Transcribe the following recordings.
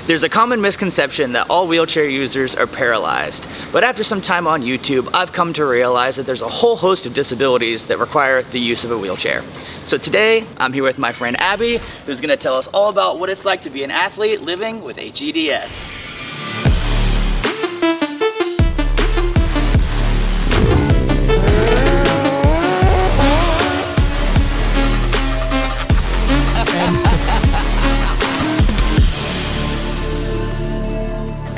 There's a common misconception that all wheelchair users are paralyzed, but after some time on YouTube, I've come to realize that there's a whole host of disabilities that require the use of a wheelchair. So today, I'm here with my friend Abby, who's gonna tell us all about what it's like to be an athlete living with HEDS.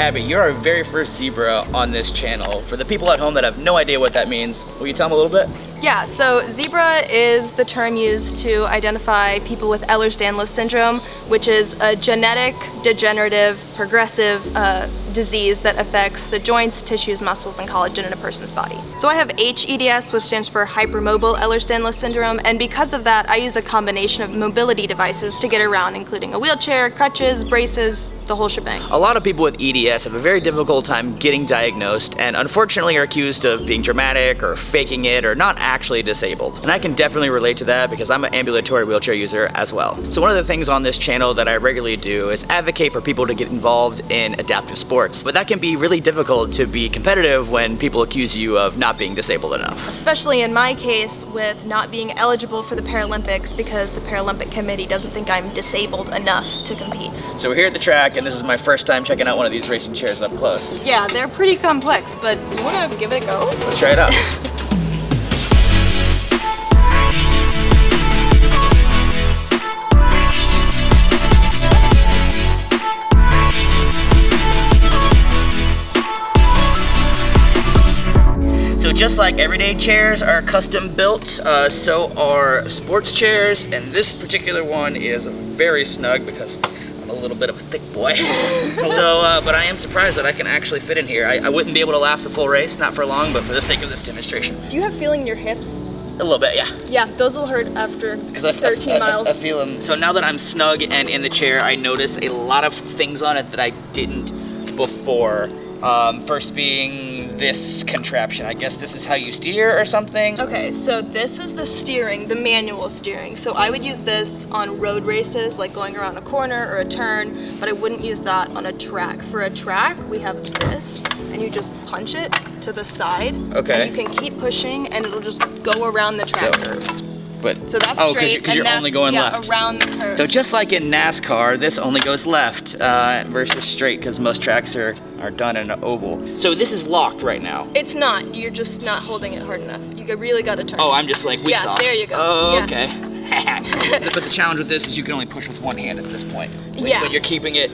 Abby, you're our very first zebra on this channel. For the people at home that have no idea what that means, will you tell them a little bit? Yeah, so zebra is the term used to identify people with Ehlers Danlos Syndrome, which is a genetic, degenerative, progressive disease that affects the joints, tissues, muscles, and collagen in a person's body. So I have HEDS, which stands for hypermobile Ehlers Danlos Syndrome, and because of that, I use a combination of mobility devices to get around, including a wheelchair, crutches, braces, the whole shebang. A lot of people with EDS have a very difficult time getting diagnosed and unfortunately are accused of being dramatic or faking it or not actually disabled. And I can definitely relate to that because I'm an ambulatory wheelchair user as well. So one of the things on this channel that I regularly do is advocate for people to get involved in adaptive sports. But that can be really difficult to be competitive when people accuse you of not being disabled enough. Especially in my case with not being eligible for the Paralympics because the Paralympic Committee doesn't think I'm disabled enough to compete. So we're here at the track and this is my first time checking out one of these racing chairs up close. Yeah, they're pretty complex, but you wanna give it a go? Let's try it out. So just like everyday chairs are custom built, so are sports chairs, and this particular one is very snug because I'm a little bit of a thick boy. But I am surprised that I can actually fit in here. I wouldn't be able to last the full race, not for long, but for the sake of this demonstration. Do you have feeling in your hips? A little bit, yeah. Yeah, those will hurt after 13 miles. I feel them. So now that I'm snug and in the chair, I notice a lot of things on it that I didn't before. First being this contraption. I guess this is how you steer or something? Okay, so this is the steering, the manual steering. So I would use this on road races, like going around a corner or a turn, but I wouldn't use that on a track. For a track, we have this, and you just punch it to the side. Okay. And you can keep pushing, and it'll just go around the track curve. So that's straight, because you're only going left. Around the curve. So just like in NASCAR, this only goes left versus straight because most tracks are done in an oval. So this is locked right now. It's not. You're just not holding it hard enough. You really got to turn. Oh, I'm just like weak sauce. Yeah, there you go. Oh, yeah. Okay. But the challenge with this is you can only push with one hand at this point. But you're keeping it,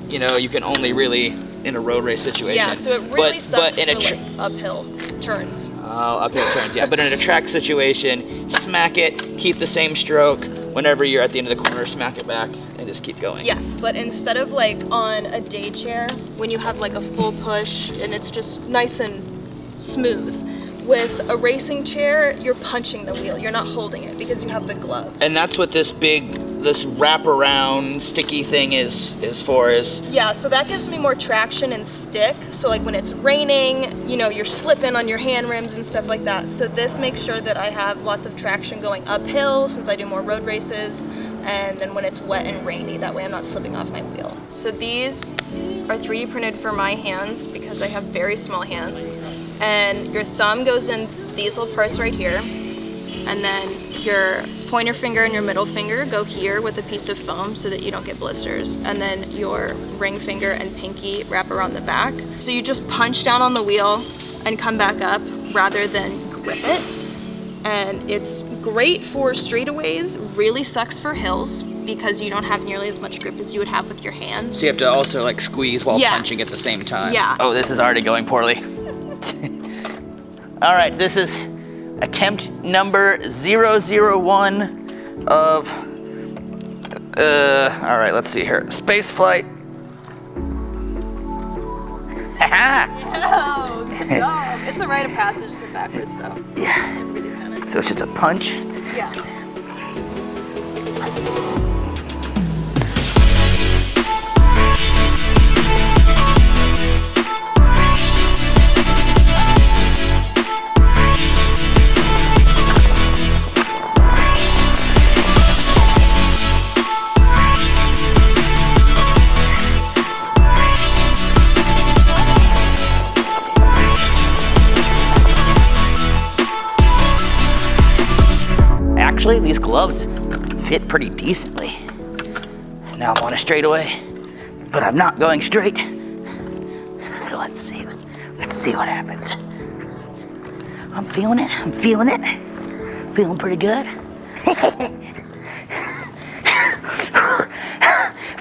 you know, you can only really in a road race situation. Yeah, so it really sucks for like uphill turns. Oh, uphill turns, yeah. But in a track situation, smack it, keep the same stroke. Whenever you're at the end of the corner, smack it back and just keep going. Yeah, but instead of like on a day chair, when you have like a full push and it's just nice and smooth, with a racing chair, you're punching the wheel. You're not holding it because you have the gloves. And that's what this wraparound sticky thing is for. Yeah, so that gives me more traction and stick. So like when it's raining, you know, you're slipping on your hand rims and stuff like that. So this makes sure that I have lots of traction going uphill since I do more road races. And then when it's wet and rainy, that way I'm not slipping off my wheel. So these are 3D printed for my hands because I have very small hands. And your thumb goes in these little parts right here, and then your pointer finger and your middle finger go here with a piece of foam so that you don't get blisters, and then your ring finger and pinky wrap around the back. So you just punch down on the wheel and come back up rather than grip it. And it's great for straightaways, really sucks for hills because you don't have nearly as much grip as you would have with your hands. So you have to also like squeeze while punching at the same time. Yeah. Oh, this is already going poorly. All right, this is attempt number 001 of, all right, let's see here. Space flight. Oh, good job. It's a rite of passage to backwards though. Yeah. Everybody's done it. So it's just a punch. Yeah. gloves fit pretty decently. Now I'm on a straightaway, but I'm not going straight. So let's see what happens. I'm feeling it, feeling pretty good.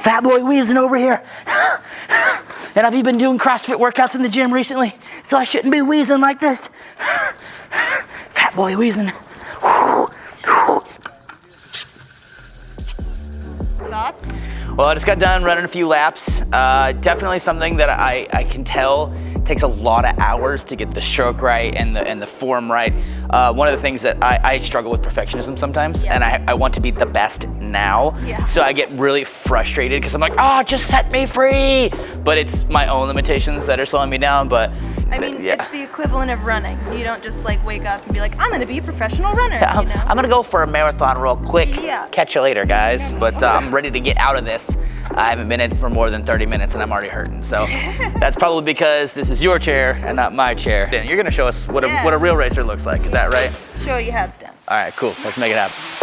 Fat boy wheezing over here. And I've even been doing CrossFit workouts in the gym recently, so I shouldn't be wheezing like this. Fat boy wheezing. Thoughts? Well, I just got done running a few laps. Definitely something that I can tell takes a lot of hours to get the stroke right and the form right. One of the things that I struggle with perfectionism sometimes, and I want to be the best now. Yeah. So I get really frustrated because I'm like, oh, just set me free. But it's my own limitations that are slowing me down. But I mean, it's the equivalent of running. You don't just like wake up and be like, I'm gonna be a professional runner, you know? I'm gonna go for a marathon real quick. Yeah. Catch you later, guys. But I'm ready to get out of this. I haven't been in for more than 30 minutes and I'm already hurting. So that's probably because this is your chair and not my chair. Dan, you're gonna show us what a real racer looks like. Is that right? Show you handstand. All right, cool. Let's make it happen.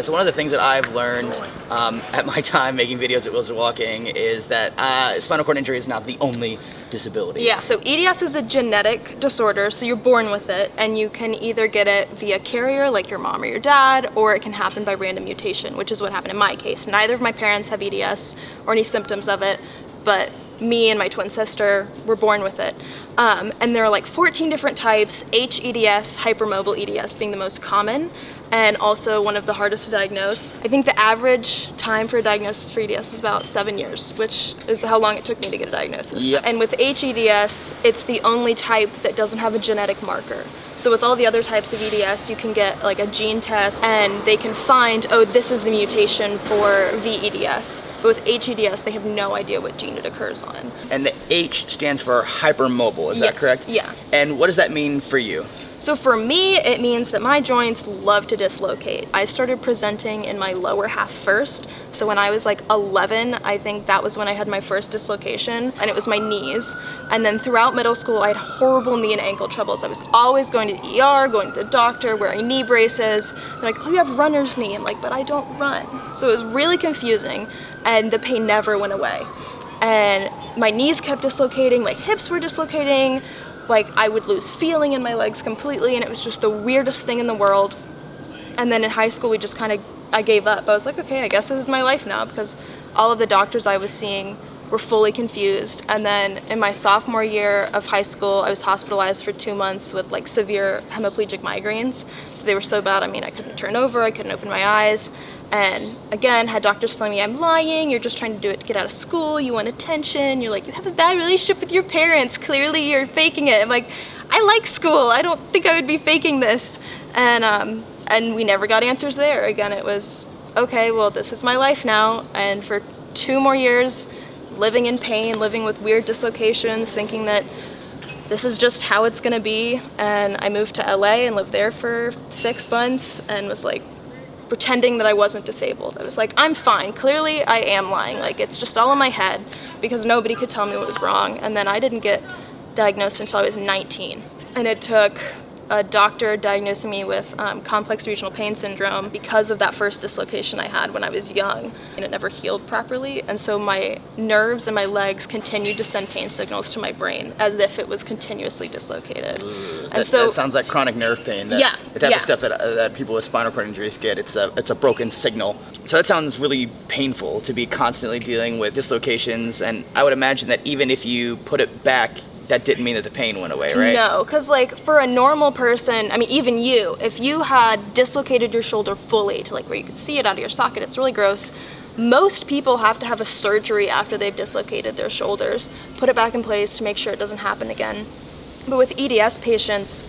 So one of the things that I've learned at my time making videos at Wheels to Walking is that spinal cord injury is not the only disability. Yeah, so EDS is a genetic disorder, so you're born with it, and you can either get it via carrier, like your mom or your dad, or it can happen by random mutation, which is what happened in my case. Neither of my parents have EDS or any symptoms of it, but me and my twin sister were born with it. And there are like 14 different types, HEDS, hypermobile EDS being the most common, and also one of the hardest to diagnose. I think the average time for a diagnosis for EDS is about 7 years, which is how long it took me to get a diagnosis. Yep. And with HEDS, it's the only type that doesn't have a genetic marker. So with all the other types of EDS, you can get like a gene test and they can find, oh, this is the mutation for VEDS. But with HEDS, they have no idea what gene it occurs on. And the H stands for hypermobile, is that correct? Yeah. And what does that mean for you? So for me, it means that my joints love to dislocate. I started presenting in my lower half first. So when I was like 11, I think that was when I had my first dislocation, and it was my knees. And then throughout middle school, I had horrible knee and ankle troubles. I was always going to the ER, going to the doctor, wearing knee braces. They're like, oh, you have runner's knee. I'm like, but I don't run. So it was really confusing, and the pain never went away. And my knees kept dislocating, my hips were dislocating, like I would lose feeling in my legs completely, and it was just the weirdest thing in the world. And then in high school, I gave up. I was like, okay, I guess this is my life now, because all of the doctors I was seeing were fully confused. And then in my sophomore year of high school, I was hospitalized for 2 months with like severe hemiplegic migraines. So they were so bad, I mean, I couldn't turn over, I couldn't open my eyes. And again, had doctors telling me, I'm lying, you're just trying to do it to get out of school, you want attention, you're like, you have a bad relationship with your parents, clearly you're faking it. I'm like, I like school, I don't think I would be faking this. And we never got answers there. Again, it was, okay, well, this is my life now. And for 2 more years, living in pain, living with weird dislocations, thinking that this is just how it's gonna be. And I moved to LA and lived there for 6 months and was like, pretending that I wasn't disabled. I was like, I'm fine. Clearly I am lying. Like, it's just all in my head, because nobody could tell me what was wrong. And then I didn't get diagnosed until I was 19. And it took a doctor diagnosing me with complex regional pain syndrome because of that first dislocation I had when I was young, and it never healed properly. And so my nerves and my legs continued to send pain signals to my brain as if it was continuously dislocated. That sounds like chronic nerve pain. The type of stuff that people with spinal cord injuries get. It's a broken signal. So that sounds really painful to be constantly dealing with dislocations. And I would imagine that even if you put it back, that didn't mean that the pain went away, right? No, because like for a normal person, I mean, even you, if you had dislocated your shoulder fully to like where you could see it out of your socket, it's really gross. Most people have to have a surgery after they've dislocated their shoulders, put it back in place to make sure it doesn't happen again. But with EDS patients,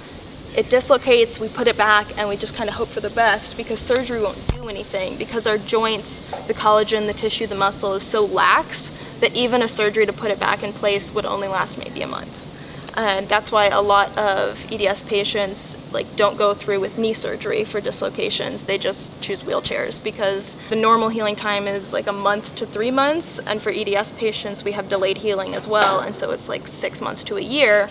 it dislocates, we put it back, and we just kind of hope for the best, because surgery won't do anything, because our joints, the collagen, the tissue, the muscle is so lax that even a surgery to put it back in place would only last maybe a month. And that's why a lot of EDS patients don't go through with knee surgery for dislocations. They just choose wheelchairs, because the normal healing time is a month to 3 months, and for EDS patients we have delayed healing as well, and so it's 6 months to a year,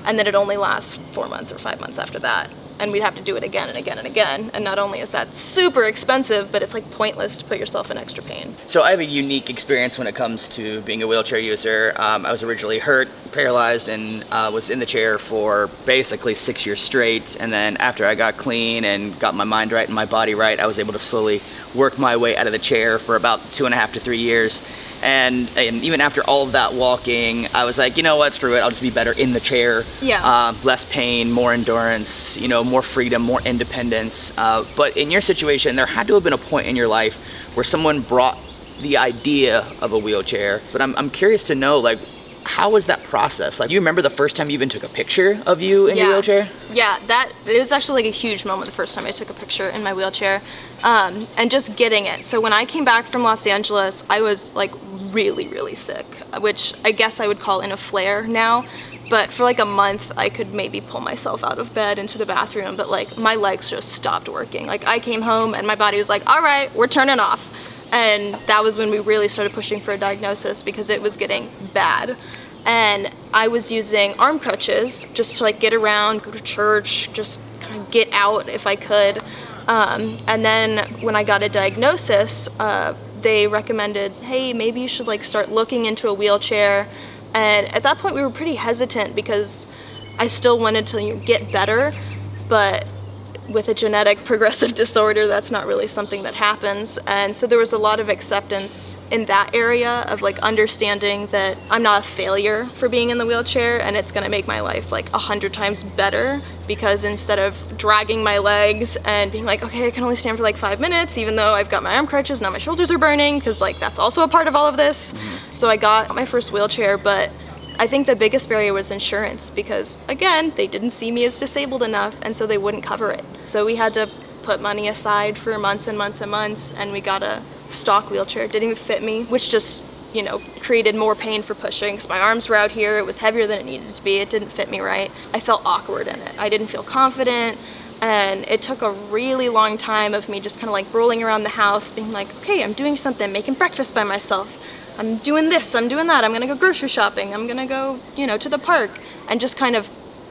and then it only lasts 4 months or 5 months after that. And we'd have to do it again and again and again. And not only is that super expensive, but it's pointless to put yourself in extra pain. So I have a unique experience when it comes to being a wheelchair user. I was originally hurt, paralyzed, and was in the chair for basically 6 years straight. And then after I got clean and got my mind right and my body right, I was able to slowly work my way out of the chair for about 2.5 to 3 years. And even after all of that walking, I was like, you know what, screw it, I'll just be better in the chair. Yeah. Less pain, more endurance, more freedom, more independence. But in your situation, there had to have been a point in your life where someone brought the idea of a wheelchair. But I'm curious to know, how was that process? Do you remember the first time you even took a picture of you in your wheelchair? Yeah, it was actually a huge moment the first time I took a picture in my wheelchair, and just getting it. So when I came back from Los Angeles, I was really, really sick, which I guess I would call in a flare now. But for a month, I could maybe pull myself out of bed into the bathroom, but my legs just stopped working. I came home and my body was all right, we're turning off. And that was when we really started pushing for a diagnosis, because it was getting bad. And I was using arm crutches just to get around, go to church, just kind of get out if I could. And then when I got a diagnosis, they recommended, hey, maybe you should start looking into a wheelchair. And at that point we were pretty hesitant, because I still wanted to get better, but with a genetic progressive disorder, that's not really something that happens. And so there was a lot of acceptance in that area of understanding that I'm not a failure for being in the wheelchair, and it's gonna make my life 100 times better, because instead of dragging my legs and being okay, I can only stand for 5 minutes, even though I've got my arm crutches, now my shoulders are burning, because that's also a part of all of this. So I got my first wheelchair, but I think the biggest barrier was insurance, because again, they didn't see me as disabled enough, and so they wouldn't cover it. So we had to put money aside for months and months and months, and we got a stock wheelchair. It didn't even fit me, which just created more pain for pushing, because my arms were out here, it was heavier than it needed to be, it didn't fit me right. I felt awkward in it. I didn't feel confident, and it took a really long time of me just kind of rolling around the house, being okay, I'm doing something, making breakfast by myself. I'm doing this, I'm doing that, I'm gonna go grocery shopping, I'm gonna go, to the park, and just kind of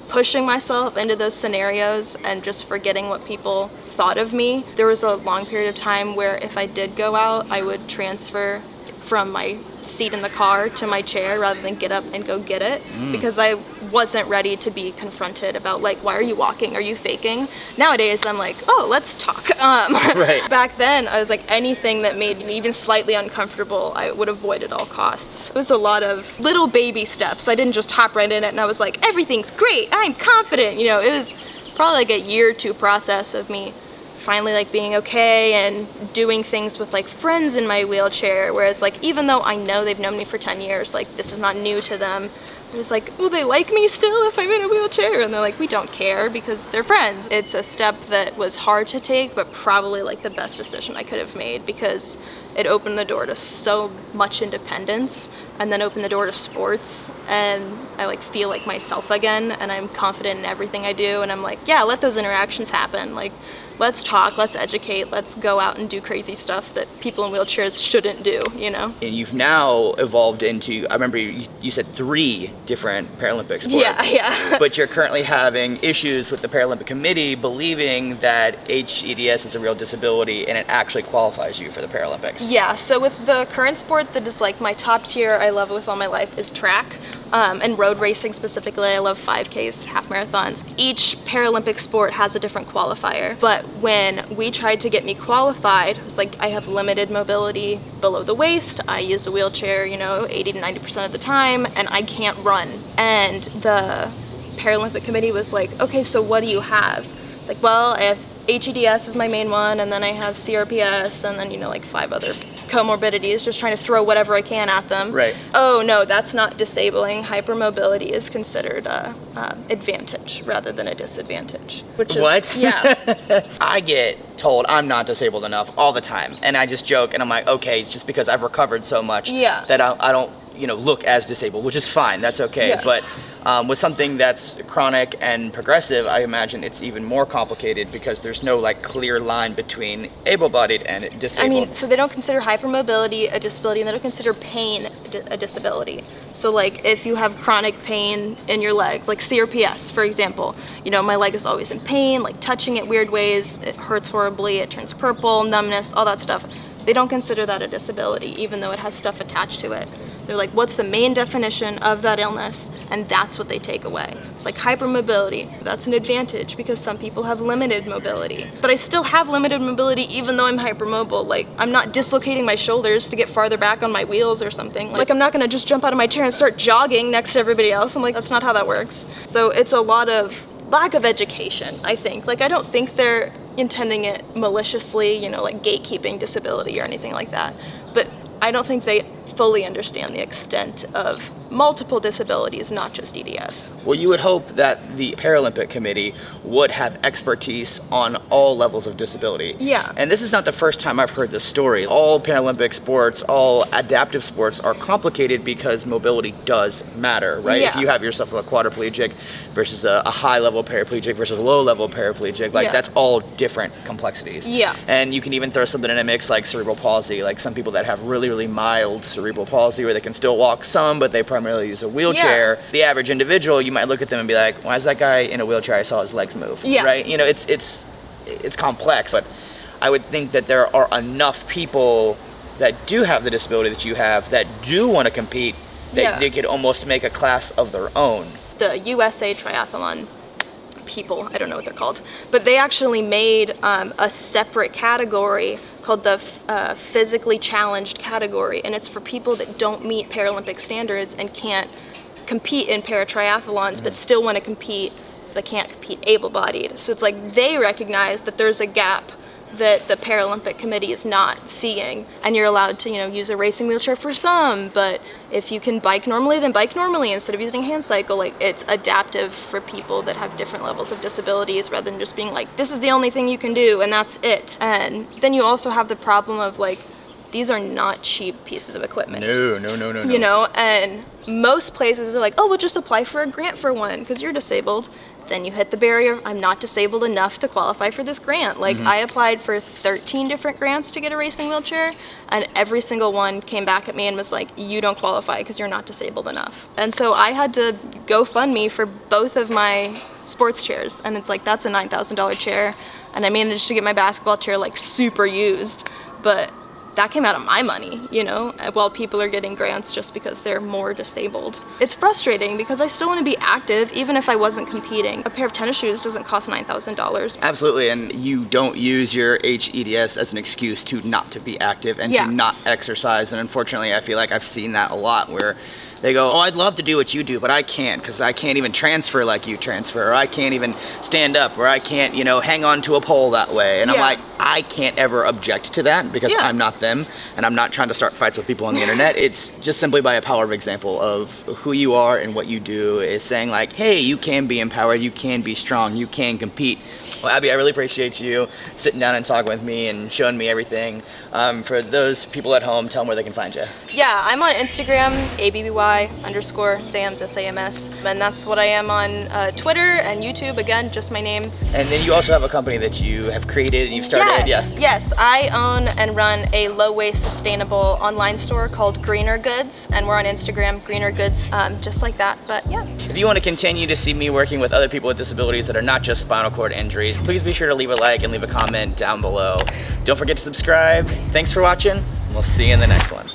pushing myself into those scenarios and just forgetting what people thought of me. There was a long period of time where if I did go out, I would transfer from my seat in the car to my chair rather than get up and go get it, because I wasn't ready to be confronted about why are you walking? Are you faking? Nowadays I'm oh, let's talk. Right. Back then I was anything that made me even slightly uncomfortable, I would avoid at all costs. It was a lot of little baby steps. I didn't just hop right in it and I was everything's great, I'm confident. It was probably a year or two process of me finally being okay and doing things with friends in my wheelchair, whereas even though I know they've known me for 10 years, this is not new to them. It was will they like me still if I'm in a wheelchair? And they're we don't care, because they're friends. It's a step that was hard to take, but probably the best decision I could have made, because it opened the door to so much independence, and then opened the door to sports, and I feel myself again, and I'm confident in everything I do, and I'm yeah, let those interactions happen. Let's talk, let's educate, let's go out and do crazy stuff that people in wheelchairs shouldn't do, And you've now evolved into, I remember you said 3 different Paralympic sports. Yeah. But you're currently having issues with the Paralympic Committee believing that HEDS is a real disability and it actually qualifies you for the Paralympics. Yeah, so with the current sport that is my top tier, I love it with all my life, is track. And road racing specifically, I love 5Ks, half marathons. Each Paralympic sport has a different qualifier, but when we tried to get me qualified, it was I have limited mobility below the waist, I use a wheelchair, 80 to 90% of the time, and I can't run. And the Paralympic Committee was okay, so what do you have? It's well, I have HEDS is my main one, and then I have CRPS, and then, you know, like 5 other comorbidities, just trying to throw whatever I can at them. Right. Oh, no, that's not disabling. Hypermobility is considered a advantage rather than a disadvantage. Which is, What? Yeah. I get told I'm not disabled enough all the time, and I just joke, and I'm like, okay, it's just because I've recovered so much that I don't, you know, look as disabled, which is fine, that's okay. Yeah. But with something that's chronic and progressive, I imagine it's even more complicated because there's no like clear line between able-bodied and disabled. I mean, so they don't consider hypermobility a disability, and they don't consider pain a disability. So like if you have chronic pain in your legs, like CRPS, for example, you know, my leg is always in pain, like touching it weird ways, it hurts horribly, it turns purple, numbness, all that stuff. They don't consider that a disability, even though it has stuff attached to it. They're like, what's the main definition of that illness? And that's what they take away. It's like hypermobility. That's an advantage because some people have limited mobility. But I still have limited mobility even though I'm hypermobile. Like, I'm not dislocating my shoulders to get farther back on my wheels or something. Like, I'm not gonna just jump out of my chair and start jogging next to everybody else. I'm like, that's not how that works. So it's a lot of lack of education, I think. Like, I don't think they're intending it maliciously, you know, like gatekeeping disability or anything like that. But I don't think they fully understand the extent of multiple disabilities, not just EDS. Well, you would hope that the Paralympic Committee would have expertise on all levels of disability. Yeah. And this is not the first time I've heard this story. All Paralympic sports, all adaptive sports are complicated because mobility does matter, right? Yeah. If you have yourself a quadriplegic versus a high-level paraplegic versus a low-level paraplegic, like that's all different complexities. Yeah. And you can even throw something in a mix like cerebral palsy, like some people that have really, really mild cerebral palsy where they can still walk some, but they primarily use a wheelchair. The average individual, you might look at them and be like, why is that guy in a wheelchair? I saw his legs move, right? You know, it's complex, but I would think that there are enough people that do have the disability that you have that do want to compete that they could almost make a class of their own. The USA Triathlon people, I don't know what they're called, but they actually made a separate category called the physically challenged category, and it's for people that don't meet Paralympic standards and can't compete in paratriathlons but still want to compete but can't compete able-bodied. So it's like they recognize that there's a gap that the Paralympic Committee is not seeing, and you're allowed to, you know, use a racing wheelchair for some, but if you can bike normally, then bike normally instead of using hand cycle. Like, it's adaptive for people that have different levels of disabilities rather than just being like, this is the only thing you can do and that's it. And then you also have the problem of like, these are not cheap pieces of equipment. No. You know, and most places are like, oh, we'll just apply for a grant for one because you're disabled. Then you hit the barrier, I'm not disabled enough to qualify for this grant. Like, I applied for 13 different grants to get a racing wheelchair, and every single one came back at me and was like, you don't qualify because you're not disabled enough. And so I had to GoFundMe for both of my sports chairs, and it's like, that's a $9,000 chair, and I managed to get my basketball chair like super used, but that came out of my money, you know, while people are getting grants just because they're more disabled. It's frustrating because I still want to be active even if I wasn't competing. A pair of tennis shoes doesn't cost $9,000. Absolutely, and you don't use your HEDS as an excuse to not to be active and to not exercise, and unfortunately I feel like I've seen that a lot where they go, oh, I'd love to do what you do, but I can't because I can't even transfer like you transfer, or I can't even stand up, or I can't, you know, hang on to a pole that way. And I'm like, I can't ever object to that because I'm not them, and I'm not trying to start fights with people on the internet. It's just simply by a power of example of who you are and what you do is saying like, hey, you can be empowered, you can be strong, you can compete. Well, Abby, I really appreciate you sitting down and talking with me and showing me everything. For those people at home, tell them where they can find you. Yeah, I'm on Instagram, ABBY_Sams, SAMS, and that's what I am on Twitter and YouTube, again, just my name. And then you also have a company that you have created and you've started, Yes, I own and run a low-waste, sustainable online store called Greener Goods, and we're on Instagram, Greener Goods, just like that, but yeah. If you want to continue to see me working with other people with disabilities that are not just spinal cord injuries, please be sure to leave a like and leave a comment down below. Don't forget to subscribe. Thanks for watching. We'll see you in the next one.